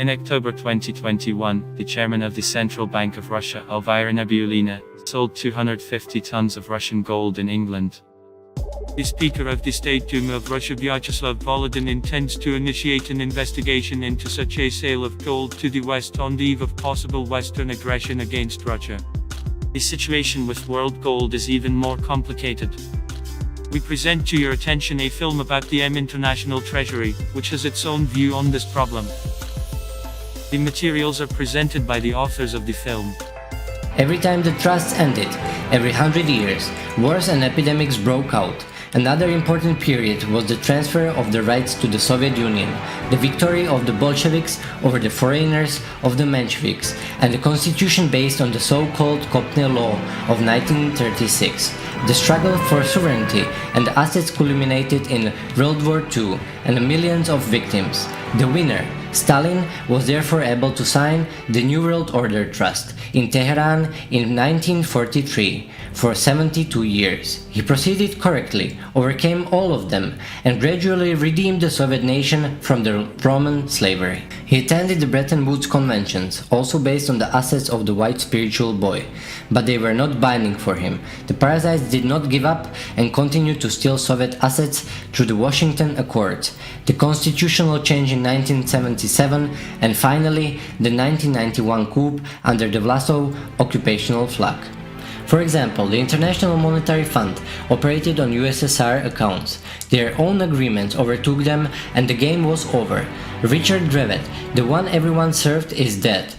In October 2021, the chairman of the Central Bank of Russia, Elvira Nabiullina, sold 250 tons of Russian gold in England. The Speaker of the State Duma of Russia, Vyacheslav Volodin, intends to initiate an investigation into such a sale of gold to the West on the eve of possible Western aggression against Russia. The situation with world gold is even more complicated. We present to your attention a film about the International Treasury, which has its own view on this problem. The materials are presented by the authors of the film. Every time the trusts ended, every 100 years, wars and epidemics broke out. Another important period was the transfer of the rights to the Soviet Union, the victory of the Bolsheviks over the foreigners of the Mensheviks, and the constitution based on the so-called Kopny Law of 1936. The struggle for sovereignty and assets culminated in World War II and millions of victims. The winner, Stalin, was therefore able to sign the New World Order Trust in Tehran in 1943 for 72 years. He proceeded correctly, overcame all of them, and gradually redeemed the Soviet nation from the Roman slavery. He attended the Bretton Woods Conventions, also based on the assets of the white spiritual boy, but they were not binding for him. The parasites did not give up and continued to steal Soviet assets through the Washington Accords, the constitutional change in 1977, and finally the 1991 coup under the Vlasov occupational flag. For example, the International Monetary Fund operated on USSR accounts. Their own agreements overtook them and the game was over. Richard Brevet, the one everyone served, is dead.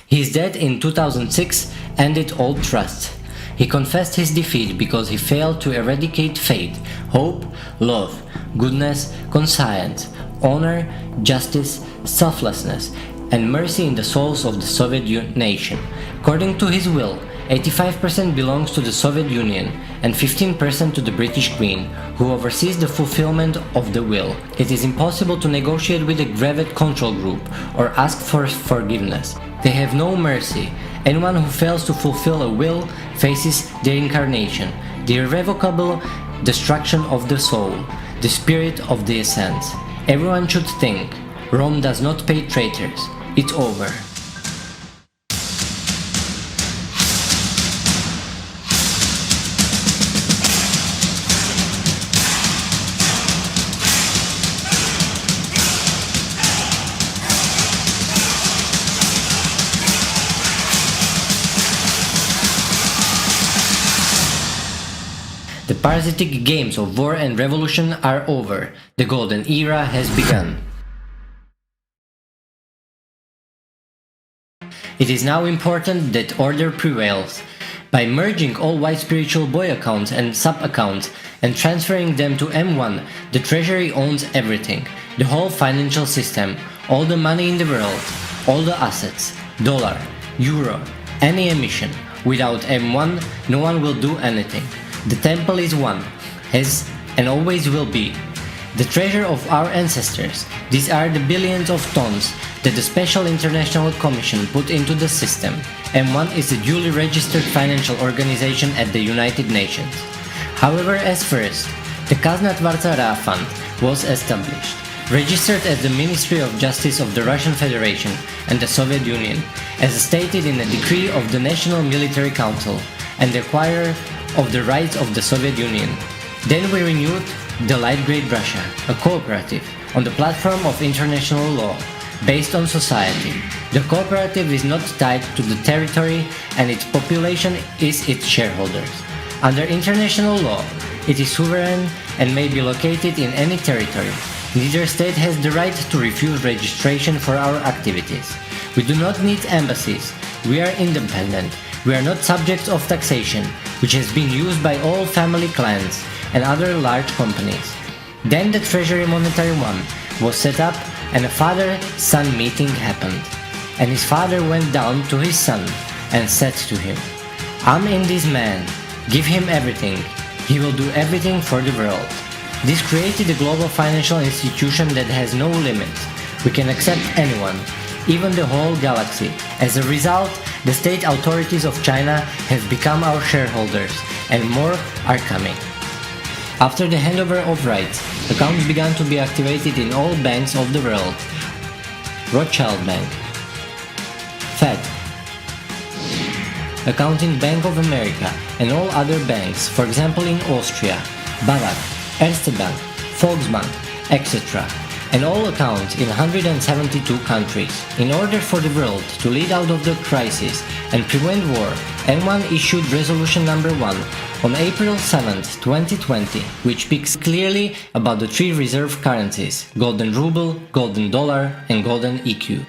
His death in 2006 ended all trusts. He confessed his defeat because he failed to eradicate faith, hope, love, goodness, conscience, honor, justice, selflessness, and mercy in the souls of the Soviet nation. According to his will, 85% belongs to the Soviet Union and 15% to the British Queen, who oversees the fulfillment of the will. It is impossible to negotiate with the Brevet Control Group or ask for forgiveness. They have no mercy. Anyone who fails to fulfill a will faces the incarnation, the irrevocable destruction of the soul, the spirit of the essence. Everyone should think, Rome does not pay traitors. It's over. The parasitic games of war and revolution are over. The golden era has begun. It is now important that order prevails. By merging all white spiritual boy accounts and sub-accounts and transferring them to M1, the treasury owns everything. The whole financial system, all the money in the world, all the assets, dollar, euro, any emission. Without M1, no one will do anything. The temple is one, has and always will be. The treasure of our ancestors. These are the billions of tons that the Special International Commission put into the system. M1 is a duly registered financial organization at the United Nations. However, as first, the Kazna Tvartsa Ra Fund was established, registered as the Ministry of Justice of the Russian Federation and the Soviet Union, as stated in a decree of the National Military Council, and the acquirer of the rights of the Soviet Union. Then we renewed the Light Grade Russia, a cooperative, on the platform of international law, based on society. The cooperative is not tied to the territory and its population is its shareholders. Under international law, it is sovereign and may be located in any territory. Neither state has the right to refuse registration for our activities. We do not need embassies. We are independent. We are not subjects of taxation, which has been used by all family clans and other large companies. Then the Treasury Monetary One was set up and a father-son meeting happened. And his father went down to his son and said to him, I'm in this man, give him everything, he will do everything for the world. This created a global financial institution that has no limits. We can accept anyone, even the whole galaxy. As a result, the state authorities of China have become our shareholders, and more are coming. After the handover of rights, accounts began to be activated in all banks of the world. Rothschild Bank. Fed, accounting Bank of America and all other banks, for example in Austria, Barak, Erste Bank, Volksbank, etc., and all accounts in 172 countries. In order for the world to lead out of the crisis and prevent war, M1 issued Resolution Number 1 on April 7, 2020, which speaks clearly about the three reserve currencies: golden ruble, golden dollar, and golden EQ.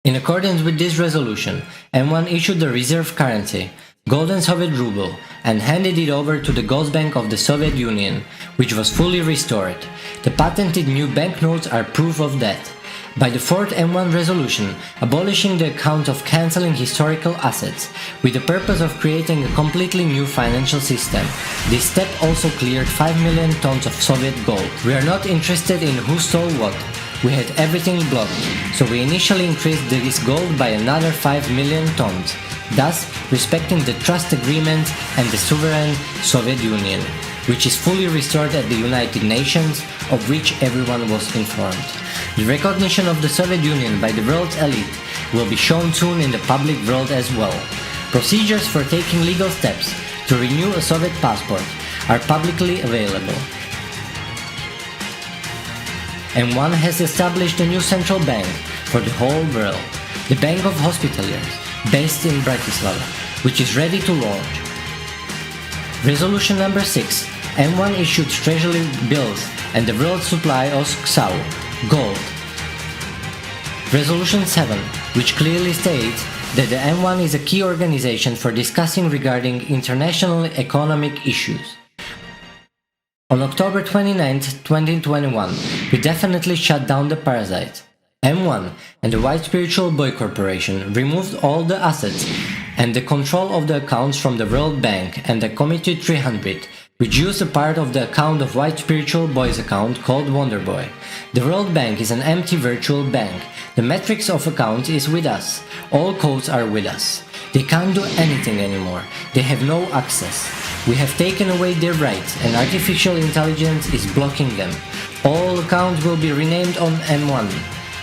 In accordance with this resolution, M1 issued the reserve currency, golden Soviet ruble, and handed it over to the Gosbank of the Soviet Union, which was fully restored. The patented new banknotes are proof of that. By the fourth M1 resolution, abolishing the account of cancelling historical assets, with the purpose of creating a completely new financial system. This step also cleared 5 million tons of Soviet gold. We are not interested in who stole what. We had everything blocked, so we initially increased this gold by another 5 million tons, thus respecting the trust agreement and the sovereign Soviet Union, which is fully restored at the United Nations, of which everyone was informed. The recognition of the Soviet Union by the world's elite will be shown soon in the public world as well. Procedures for taking legal steps to renew a Soviet passport are publicly available. M1 has established a new central bank for the whole world, the Bank of Hospitaliers, based in Bratislava, which is ready to launch. Resolution number 6, M1 issued treasury bills and the world supply of XAU, gold. Resolution 7, which clearly states that the M1 is a key organization for discussing regarding international economic issues. On October 29, 2021, we definitely shut down the parasites. M1 and the White Spiritual Boy Corporation removed all the assets and the control of the accounts from the World Bank and the Committee 300, which used a part of the account of White Spiritual Boy's account called Wonder Boy. The World Bank is an empty virtual bank. The metrics of accounts is with us. All codes are with us. They can't do anything anymore. They have no access. We have taken away their rights and artificial intelligence is blocking them. All accounts will be renamed on M1.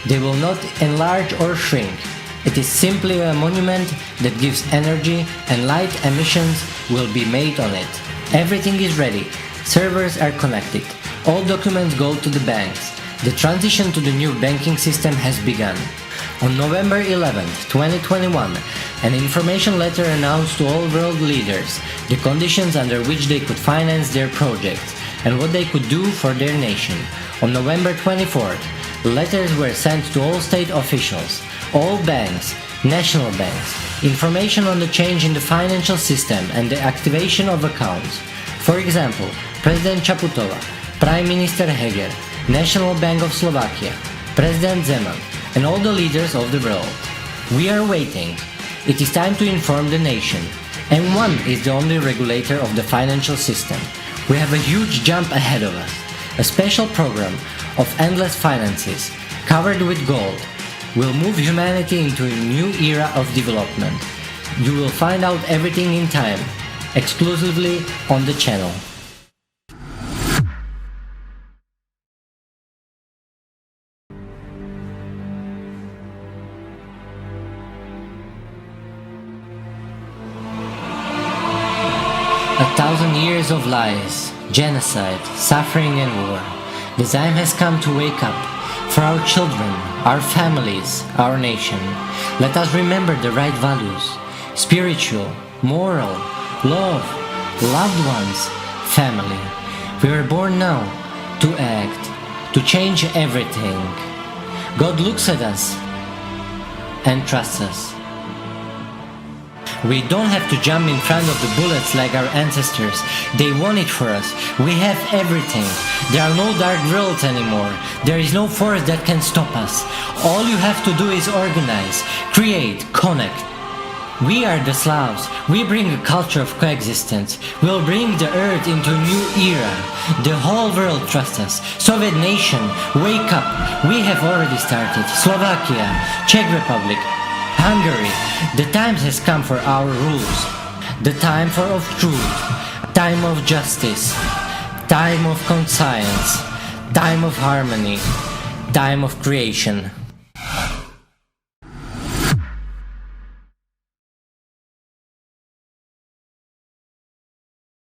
They will not enlarge or shrink. It is simply a monument that gives energy and light emissions will be made on it. Everything is ready. Servers are connected. All documents go to the banks. The transition to the new banking system has begun. On November 11, 2021, an information letter announced to all world leaders the conditions under which they could finance their projects and what they could do for their nation. On November 24th, letters were sent to all state officials, all banks, national banks, information on the change in the financial system and the activation of accounts. For example, President Čaputová, Prime Minister Heger, National Bank of Slovakia, President Zeman, and all the leaders of the world. We are waiting. It is time to inform the nation. M1 is the only regulator of the financial system. We have a huge jump ahead of us. A special program of endless finances, covered with gold, will move humanity into a new era of development. You will find out everything in time, exclusively on the channel. A thousand years of lies, genocide, suffering and war. The time has come to wake up. For our children, our families, our nation. Let us remember the right values. Spiritual, moral, love, loved ones, family. We were born now to act, to change everything. God looks at us and trusts us. We don't have to jump in front of the bullets like our ancestors. They won it for us. We have everything. There are no dark worlds anymore. There is no force that can stop us. All you have to do is organize, create, connect. We are the Slavs. We bring a culture of coexistence. We'll bring the earth into a new era. The whole world trusts us. Soviet nation, wake up. We have already started. Slovakia, Czech Republic, Hungary. The time has come for our rules. The time of truth. Time of justice. Time of conscience. Time of harmony. Time of creation.